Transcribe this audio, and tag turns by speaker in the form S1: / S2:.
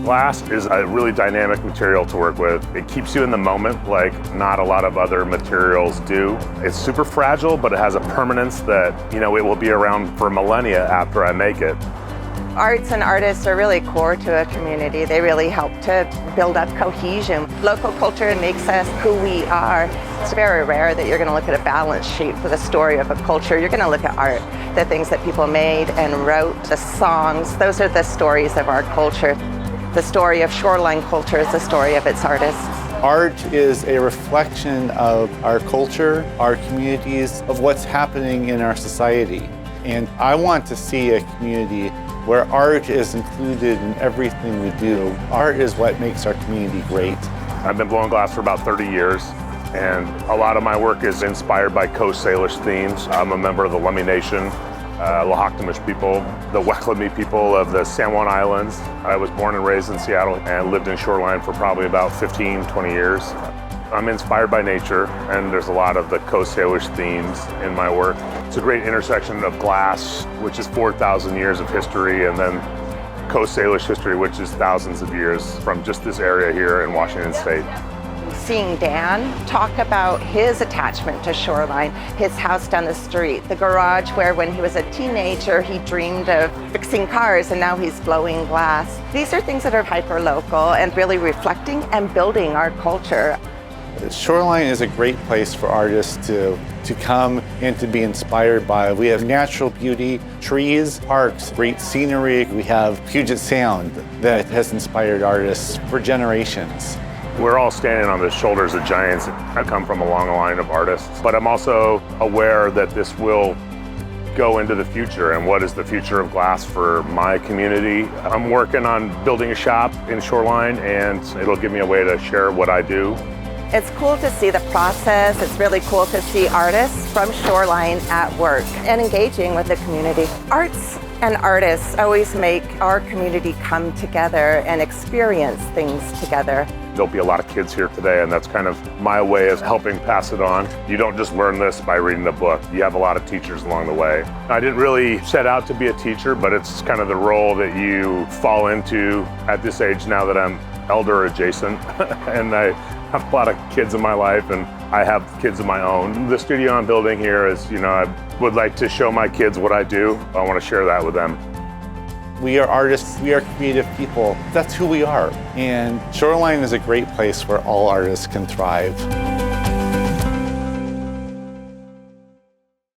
S1: Glass is a really dynamic material to work with. It keeps you in the moment like not a lot of other materials do. It's super fragile, but it has a permanence that, it will be around for millennia after I make it.
S2: Arts and artists are really core to a community. They really help to build up cohesion. Local culture makes us who we are. It's very rare that you're going to look at a balance sheet for the story of a culture. You're going to look at art, the things that people made and wrote, the songs. Those are the stories of our culture. The story of Shoreline culture is the story of its artists.
S3: Art is a reflection of our culture, our communities, of what's happening in our society. And I want to see a community where art is included in everything we do. Art is what makes our community great.
S1: I've been blowing glass for about 30 years, and a lot of my work is inspired by Coast Salish themes. I'm a member of the Lummi Nation, Lahoctamish people, the Weklami people of the San Juan Islands. I was born and raised in Seattle and lived in Shoreline for probably about 15, 20 years. I'm inspired by nature, and there's a lot of the Coast Salish themes in my work. It's a great intersection of glass, which is 4,000 years of history, and then Coast Salish history, which is thousands of years from just this area here in Washington State.
S2: Seeing Dan talk about his attachment to Shoreline, his house down the street, the garage where when he was a teenager he dreamed of fixing cars and now he's blowing glass. These are things that are hyper-local and really reflecting and building our culture.
S3: Shoreline is a great place for artists to come and to be inspired by. We have natural beauty, trees, parks, great scenery. We have Puget Sound that has inspired artists for generations.
S1: We're all standing on the shoulders of giants. I come from a long line of artists, but I'm also aware that this will go into the future, and what is the future of glass for my community. I'm working on building a shop in Shoreline, and it'll give me a way to share what I do.
S2: It's cool to see the process. It's really cool to see artists from Shoreline at work and engaging with the community. Arts and artists always make our community come together and experience things together.
S1: There'll be a lot of kids here today, and that's kind of my way of helping pass it on. You don't just learn this by reading the book. You have a lot of teachers along the way. I didn't really set out to be a teacher, but it's kind of the role that you fall into at this age now that I'm elder adjacent and I have a lot of kids in my life, and I have kids of my own. The studio I'm building here is, I would like to show my kids what I do. I want to share that with them.
S3: We are artists, we are creative people. That's who we are. And Shoreline is a great place where all artists can thrive.